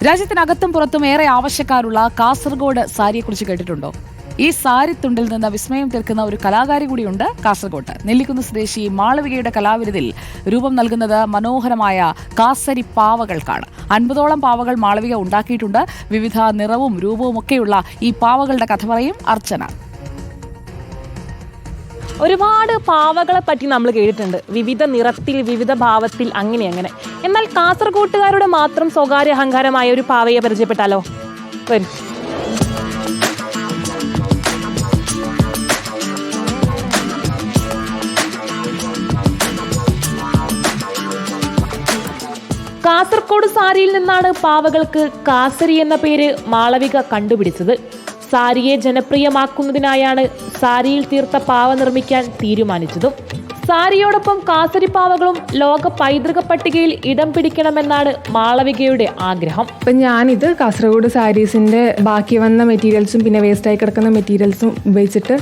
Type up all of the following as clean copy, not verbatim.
രാജ്യത്തിനകത്തും പുറത്തും ഏറെ ആവശ്യക്കാരുള്ള കാസർഗോഡ് സാരിയെക്കുറിച്ച് കേട്ടിട്ടുണ്ടോ? ഈ സാരിത്തുണ്ടിൽ നിന്ന് വിസ്മയം തീർക്കുന്ന ഒരു കലാകാരി കൂടിയുണ്ട് കാസർഗോഡ്. നെല്ലിക്കുന്ന് സ്വദേശി മാളവികയുടെ കലാവിരുതിൽ രൂപം നൽകുന്നത് മനോഹരമായ കാസരി പാവകൾക്കാണ്. 50ഓളം പാവകൾ മാളവിക ഉണ്ടാക്കിയിട്ടുണ്ട്. വിവിധ നിറവും രൂപവും ഒക്കെയുള്ള ഈ പാവകളുടെ കഥ പറയും അർച്ചന. ഒരുപാട് പാവകളെ പറ്റി നമ്മൾ കേട്ടിട്ടുണ്ട്, വിവിധ നിറത്തിൽ, വിവിധ ഭാവത്തിൽ, അങ്ങനെ. എന്നാൽ കാസർഗോട്ടുകാരുടെ മാത്രം സ്വകാര്യ അഹങ്കാരമായ ഒരു പാവയെ പരിചയപ്പെട്ടാലോ? വരും. കാസർഗോഡ് സാരിയിൽ നിന്നാണ് പാവകൾക്ക് കാസരി എന്ന പേര് മാളവിക കണ്ടുപിടിച്ചത്. സാരിയെ ജനപ്രിയമാക്കുന്നതിനായാണ് സാരിയിൽ തീർത്ത പാവ നിർമ്മിക്കാൻ തീരുമാനിച്ചതും. സാരിയോടൊപ്പം കാസരി പാവകളും ലോക പൈതൃക പട്ടികയിൽ ഇടം പിടിക്കണമെന്നാണ് മാളവികയുടെ ആഗ്രഹം. അപ്പം ഞാനിത് കാസർഗോഡ് സാരീസിൻ്റെ ബാക്കി വന്ന മെറ്റീരിയൽസും പിന്നെ വേസ്റ്റായി കിടക്കുന്ന മെറ്റീരിയൽസും ഉപയോഗിച്ചിട്ട്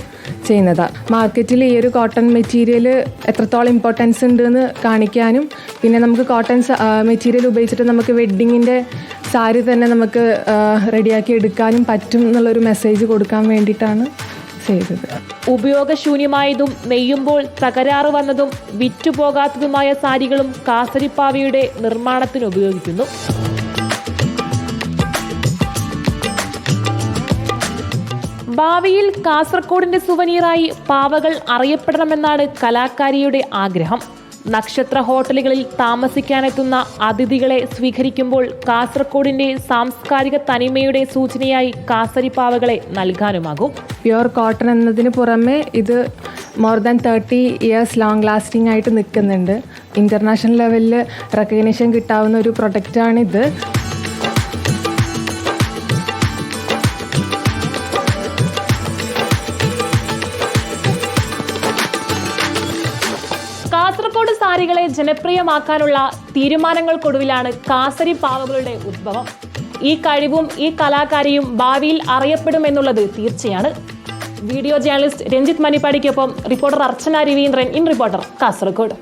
ചെയ്യുന്നതാണ്. മാർക്കറ്റിൽ ഈ ഒരു കോട്ടൺ മെറ്റീരിയൽ എത്രത്തോളം ഇമ്പോർട്ടൻസ് ഉണ്ടെന്ന് കാണിക്കാനും പിന്നെ നമുക്ക് കോട്ടൺ മെറ്റീരിയൽ ഉപയോഗിച്ചിട്ട് നമുക്ക് വെഡ്ഡിങ്ങിൻ്റെ സാരി തന്നെ നമുക്ക് റെഡിയാക്കി എടുക്കാനും പറ്റും എന്നുള്ളൊരു മെസ്സേജ് കൊടുക്കാൻ വേണ്ടിയിട്ടാണ് ചെയ്തത്. ഉപയോഗശൂന്യമായതും നെയ്യുമ്പോൾ തകരാറ് വന്നതും വിറ്റുപോകാത്തതുമായ സാരികളും കാസരിപ്പാവയുടെ നിർമ്മാണത്തിന് ഉപയോഗിക്കുന്നു. ഭാവിയിൽ കാസർഗോഡിന്റെ സുവനീറായി പാവകൾ അറിയപ്പെടണമെന്നാണ് കലാകാരിയുടെ ആഗ്രഹം. നക്ഷത്ര ഹോട്ടലുകളിൽ താമസിക്കാനെത്തുന്ന അതിഥികളെ സ്വീകരിക്കുമ്പോൾ കാസർഗോഡിന്റെ സാംസ്കാരിക തനിമയുടെ സൂചനയായി കാസരി പാവകളെ നൽകാനുമാകും. പ്യുവർ കോട്ടൺ എന്നതിന് പുറമെ ഇത് more than 30 years long lasting ആയിട്ട് നിൽക്കുന്നുണ്ട്. ഇൻ്റർനാഷണൽ ലെവലിൽ റെക്കഗ്നേഷൻ കിട്ടാവുന്ന ഒരു പ്രൊഡക്റ്റാണിത്. കാസർഗോഡ് സാരികളെ ജനപ്രിയമാക്കാനുള്ള തീരുമാനങ്ങൾക്കൊടുവിലാണ് കാസരി പാവകളുടെ ഉദ്ഭവം. ഈ കഴിവും ഈ കലാകാരിയും ഭാവിയിൽ അറിയപ്പെടുമെന്നുള്ളത് തീർച്ചയാണ്. വീഡിയോ ജേർണലിസ്റ്റ് രഞ്ജിത്ത് മണിപ്പാടിക്കൊപ്പം reporter Archana Raveendran, in reporter, Kasaragod.